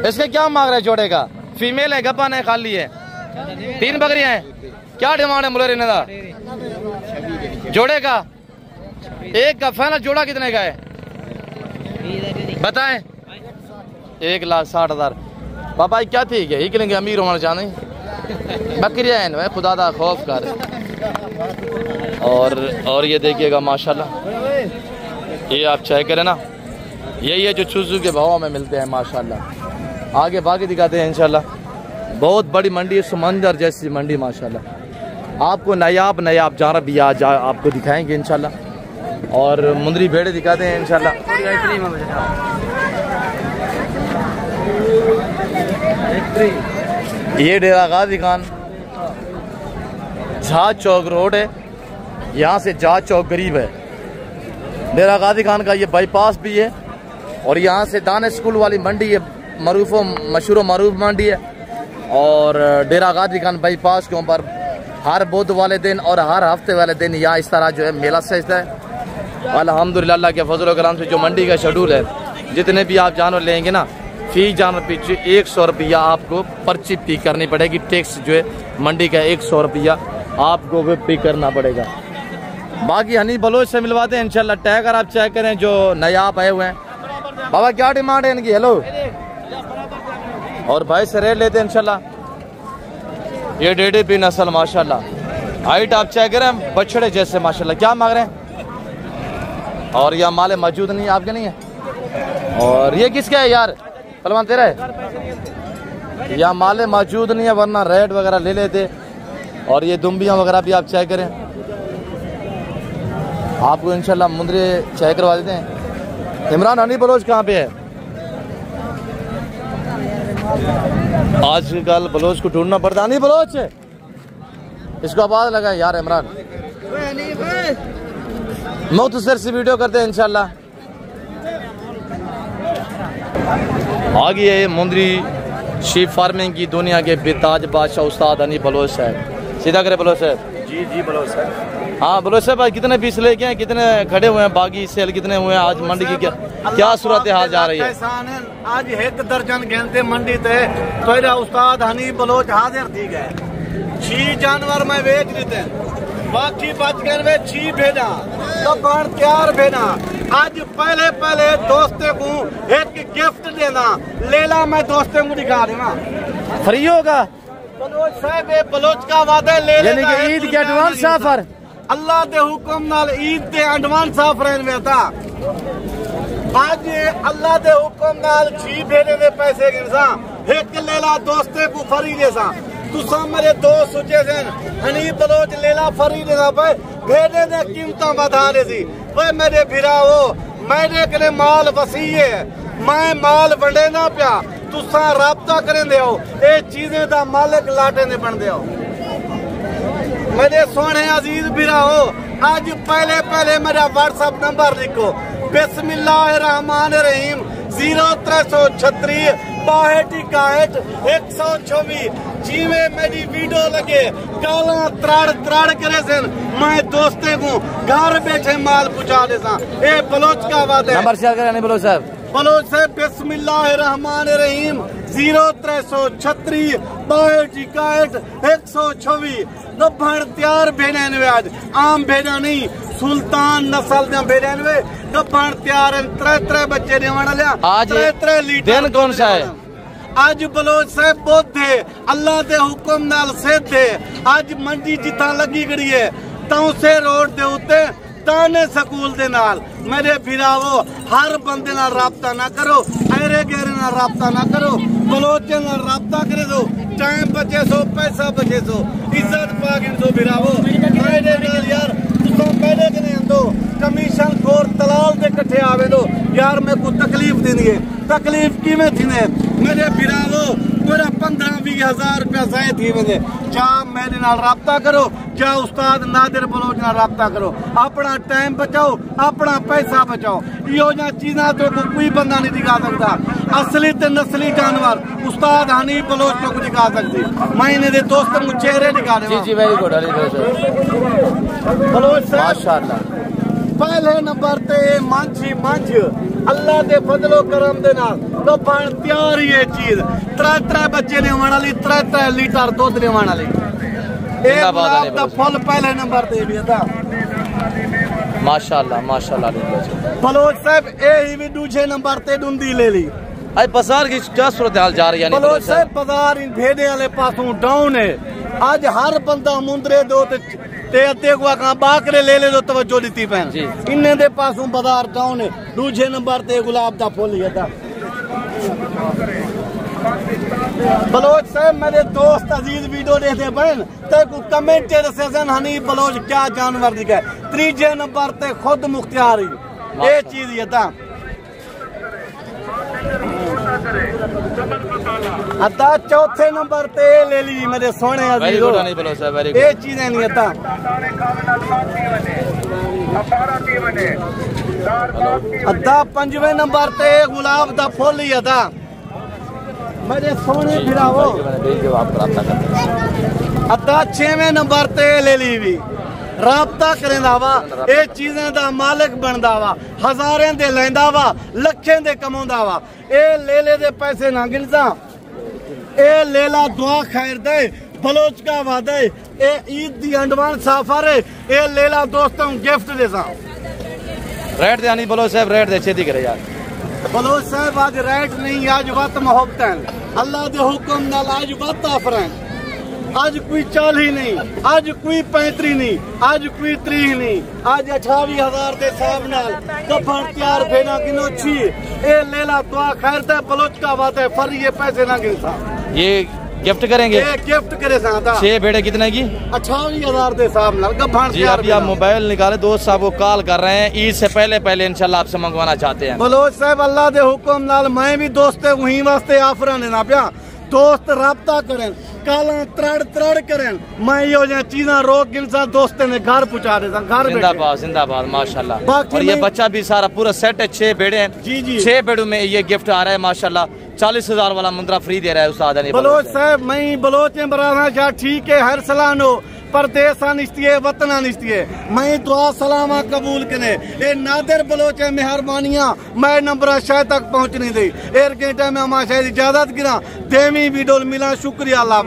इसके क्या मांग रहे जोड़े का? फीमेल है, गप्पन है, खाली है, 3 बकरियां हैं। क्या डिमांड है मुलरे ने जोड़े का? एक का फाइनल जोड़ा कितने का है बताएं? 1,60,000। पापा क्या ठीक है, ही लेंगे अमीर होना चाहते बकरियां हैं भाई, खुदा दा खौफ कर। और ये देखिएगा माशाल्लाह, ये आप चेक करें ना, यही है जो चूजू के भाव में मिलते हैं माशाल्लाह। आगे बाकी दिखाते हैं इंशाल्लाह। बहुत बड़ी मंडी है, समंदर जैसी मंडी माशाल्लाह। आपको नायाब जानवर भी आज आपको दिखाएंगे इंशाल्लाह। और मुंदरी भेड़े दिखाते हैं इंशाल्लाह। ये डेरा गाजी खान जहाज चौक रोड है, यहाँ से जहाज चौक करीब है। डेरा गाजी खान का ये बाईपास भी है और यहाँ से दाने स्कूल वाली मंडी है, मशहूर मरूफ मंडी है। और डेरा गाजी खान बाईपास के ऊपर हर बुध वाले दिन और हर हफ्ते वाले दिन यहाँ इस तरह जो है मेला सजता है। अल्हम्दुलिल्लाह अल्लाह के फजल करम से जो मंडी का शेड्यूल है, जितने भी आप जानवर लेंगे ना, फी जानवर पीछे 100 रुपया आपको पर्ची पे करनी पड़ेगी। टैक्स जो है मंडी का 100 रुपया आपको वो पे करना पड़ेगा। बाकी हनी बलोच से मिलवाते हैं इंशाल्लाह। टैगर आप चेक करें जो नायाब आए हुए हैं। बाबा क्या डिमांड है इनकी? हेलो। और भाई से रेट लेते हैं इंशाल्लाह। ये डेढ़ पी नस्ल माशाल्लाह, हाइट आप चेक करें बछड़े जैसे माशाल्लाह। क्या मांग रहे हैं? और यह माले मौजूद नहीं है, आपके नहीं है। और ये किसका है यार? सलमान तेरा है? या माले मौजूद नहीं है, वरना रेट वगैरह ले लेते। और ये दुम्बियाँ वगैरह भी आप चेक करें, आपको इंशाल्लाह मुंदरे चेक करवा देते हैं। इमरान हनी बलोच कहाँ पे है? आजकल बलोच को ढूंढना पड़ता। हनी बलोच है, इसको आवाज लगाए यार इमरान। मुख्तसर सी वीडियो करते हैं इंशाल्लाह। आगे है मुंदरी शीप फार्मिंग की दुनिया के बेताज बादशाह उस्ताद हनी बलोच साहब। सीधा करे बलोच साहब। जी बलोच साहब। हाँ बलोच साहब, कितने पीस लेके हैं, कितने खड़े हुए हैं, बाकी सेल कितने हुए हैं आज मंडी की? क्या सूरत हाल जा रही है? आज 1 दर्जन गेंदे मंडी थे तो उस्ताद हनी बलोच हाजिर थी गए। 6 जानवर मैं बेच देते, बाकी बच गए वे 6 भेजा तो बाण तैयार भेजा। आज पहले दोस्ते को एक गिफ्ट देना, लेला मैं दोस्ते को दिखा देना फ्री होगा। बलोच साहब बलोच का वादा ले यानी कि ईद के एडवांस ऑफर, अल्लाह के हुक्म नाल ईद के एडवांस ऑफर में था। आज अल्लाह के हुक्म नाल 6 भेजे दे पैसे गिनसा, एक लेला दोस्ते को फ्री देसा। तुसा मेरे दोस्त सोचे सन हनी बलोच लेला फ्री देना पे भेजे दे कीमत बढ़ा दे सी। वे मेरे भिराओ मेरे कने माल वसी है, मैं माल वंडे ना पिया, तुसा राबता करें दे हो, ये चीजें दा मालिक लाटे ने बन दे हो। मेरे सोने अजीज भिराओ, आज पहले मेरा व्हाट्सएप नंबर लिखो, बिस्मिल्लाहिर्रहमानिर्रहीम 0336 62 124। जिਵੇਂ मेरी वीडियो लगे गाला त्राड़ करे सन, मैं दोस्ते को घर बैठे माल पहुंचा दे सा। ए बलोच का वादा नंबर शेयर करें बलोच साहब। बलोच साहब बिस्मिल्लाहिर्रहमानिर्रहीम 0336 62 124। गब्भण तैयार भेड़े ने आज आम भेड़ा नहीं, सुल्तान नस्ल दे भेड़े ने गब्भण तैयार 3 बच्चे देवाना लिया। आज 3 लीटर दिन कौन सा है? आज बलोच साहब बोध है, अल्लाह के हुक्म नाल सेध है। आज मंडी जिथा लगी गई है तौसे रोड दे उत्ते ताने स्कूल दे नाल। मेरे भिरावो हर बंदे नाल राबता ना करो, ऐरे गहरे नाल राबता ना करो, बलोचे नाल राबता करे दो। टाइम बचे सो, पैसा बचे सो, इज्जत पागिन सो भिरावो। मेरे नाल यार तुसा पहले कने दो कमीशन खोर तलाल दे कट्ठे आवे दो यार, मैं को तकलीफ देनी है। तकलीफ किवें थी ने मेरे भिरावो? मेरा 15-20 हजार रुपया जाए थी मेरे। जा मेरे नाल राबता करो, जा उस्ताद नादिर बलोच नाल राबता करो। अपना टाइम बचाओ, अपना पैसा बचाओ। यो जा चीज़ा तो कोई बंदा नहीं दिखा सकता। असली ते नस्ली जानवर उस्ताद हनी बलोच को दिखा सकती। मैंने दे दोस्तों को चेहरे दिखा दे। जी वेरी गुड बलोच साहब माशाल्लाह। पहले नंबर ते मंझ ही मंझ अल्लाह दे फजलो करम दे नाल गब्बन तैयार ही ये चीज त्रै बच्चे ने आने वाली त्रै लीटर दूध ने आने वाली ए गुलाब दा फुल पहले नंबर ते भी था माशाल्लाह माशाल्लाह। बलोच साहब ए ही भी दूसरे नंबर ते डुंदी ले ली। आज बाजार की क्या सूरत हाल जा रही है? बलोच साहब बाजार इन भेड़े वाले पासों डाउन है। आज हर बंदा मुंदरे दो ते अद्धे को आका बाकरे ले दो तवज्जो दी पैन इन्ने दे पासों बाजार डाउन है। दूसरे नंबर ते गुलाब दा फुल ही था। बलोच साहब मेरे दोस्त अजीज वीडियो देखते बहन ते को कमेंट दसे सन हनी बलोच क्या जानवर दिखे। तीजे नंबर ते खुद मुख्तियार ही ये चीज ये था। अद्धा चौथे नंबर ते ले ली मेरे सोने अजीजो ये चीजें नहीं अद्धा। अद्धा पंजवें नंबर ते गुलाब दा फुल ही अद्धा मेरे सोने फिरावो। अद्धा छेवें नंबर ते ले ली भी राबता करेंदा वा ये चीजें दा मालिक बनदा वा हजारें दे लेंदा वा लखें दे कमांदा वा ए लेले दे पैसे ना गिनदा ए लेला दुआ खैर दे बलोच का वादा ए ईद दी एडवांस ऑफर है ए लेला दोस्तों गिफ्ट देसा रेट दे आनी बलोच साहब रेट दे छेती करे यार। बलोच साहब आज रेट नहीं आज वत मोहब्बत है अल्लाह दे हुक्म नाल आज वत ऑफर है। आज कोई 40 नहीं आज कोई 35 नहीं आज कोई 30 नहीं आज 28,000 के हिसाब नाल कफन तैयार भेना किनो छी ए लेला दुआ खैर दे बलोच का बात है फर ये पैसे ना गिनता ये गिफ्ट करेंगे ये गिफ्ट करे सादा 6 भेड़े कितने की 28,000 के हिसाब नाल कफन जी। अभी आप मोबाइल निकाले दोस्त साहब को कॉल कर रहे हैं ईद से पहले इंशाल्लाह आपसे मंगवाना चाहते हैं। बलोच साहब अल्लाह दे हुक्म नाल मैं भी दोस्त वही वास्ते ऑफर ने ना पिया दोस्त राबता करें काला त्रड़ करें मैं यो चीजा रोक गिनसा दोस्ते ने घर पहुंचा देता घर जिंदाबाद जिंदाबाद माशाल्लाह। और ये बच्चा भी सारा पूरा सेट है 6 भेड़े हैं जी 6 भेड़ों में ये गिफ्ट आ रहा है माशाल्लाह 40,000 वाला मुंद्रा फ्री दे रहा है उस्ताद ने। बलोच साहब मैं बलोच में बराना शाह ठीक है हर सलानो परदेसा निश्ती है वतना निश्ती है मैं दुआ सलामा कबूल करे ए नादिर बलोच है मेहरबानियां मैं नंबर शायद तक पहुंच नहीं दी एर गेटा में हमारा शायद इजाजत गिरा देवी वीडियो मिला शुक्रिया अल्लाह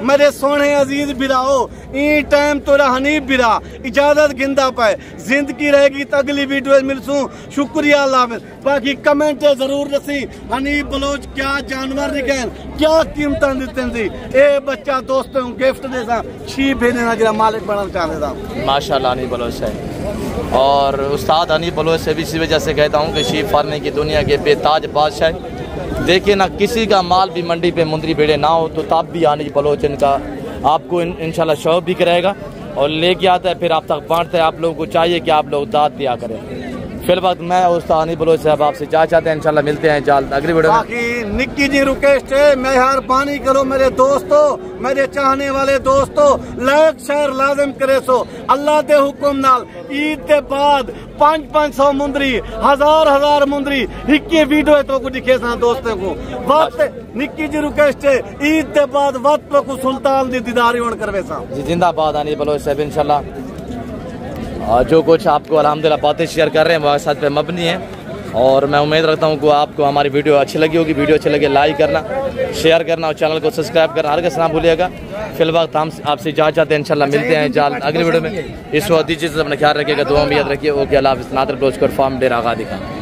मेरे सोने अजीज बिराओ ई टाइम तोरा हनीफ बिरा इजाजत गिंदा पाए जिंदगी रहेगी तो अगली वीडियो मिलसूं शुक्रिया अल्लाह बाकी कमेंट जरूर दसी हनीफ बलोच क्या जानवर दिखे क्या कीमत दिते सी ए बच्चा दोस्तों गिफ्ट देसा छी भेजना जरा मालिक बनना चाहते था माशाल्लाह हनीफ बलोच है। और उस्ताद हनीफ बलोच से भी इसी वजह से कहता हूँ कि शीप फार्मिंग की दुनिया के बेताज बादशाह देखिए ना किसी का माल भी मंडी पे मुंदरी भेड़े ना हो तो तब भी हनीफ बलोच इनका आपको इंशाल्लाह शौक भी करेगा और लेके आता है फिर आप तक बांटता है। आप लोगों को चाहिए कि आप लोग दाद दिया करें। फिर वक्त मैं उस्ताद हनीफ बलोच साहब आपसे जा चाहते हैं इंशाल्लाह मिलते हैं जल्द अगली वीडियो में। निक्की जी रिक्वेस्ट है मेहरबानी करो मेरे दोस्तों मेरे चाहने वाले दोस्तों लाइक शेयर लाजम करे सो अल्लाह दे हुक्म नाल ईद के बाद 500 मुंदरी हजार मुंदरी हिक्की वीडियो तो को दिखे सा दोस्तों को वक्त निक्की जी रिक्वेस्ट है ईद के बाद वक्त को सुल्तान दी दीदारी होन करवे सा जी जिंदाबाद हनीफ बलोच साहब इंशाल्लाह। जो कुछ आपको अल्हम्दुलिल्लाह बातें शेयर कर रहे हैं वो सच पे मबनी है और मैं उम्मीद रखता हूँ कि आपको हमारी वीडियो अच्छी लगी होगी। वीडियो अच्छी लगे लाइक करना शेयर करना और चैनल को सब्सक्राइब करना हर ना भूलिएगा। फिल वक्त हम आपसे इजाज़त चाहते हैं इंशाल्लाह मिलते हैं जल्द अगली वीडियो में। इस वक्त दीजिए अपना ख्याल रखिएगा दुआ में याद रखिए ओके अल्लाह हाफ़िज़। नादिर बलोच फार्म डेरा आगादी खान।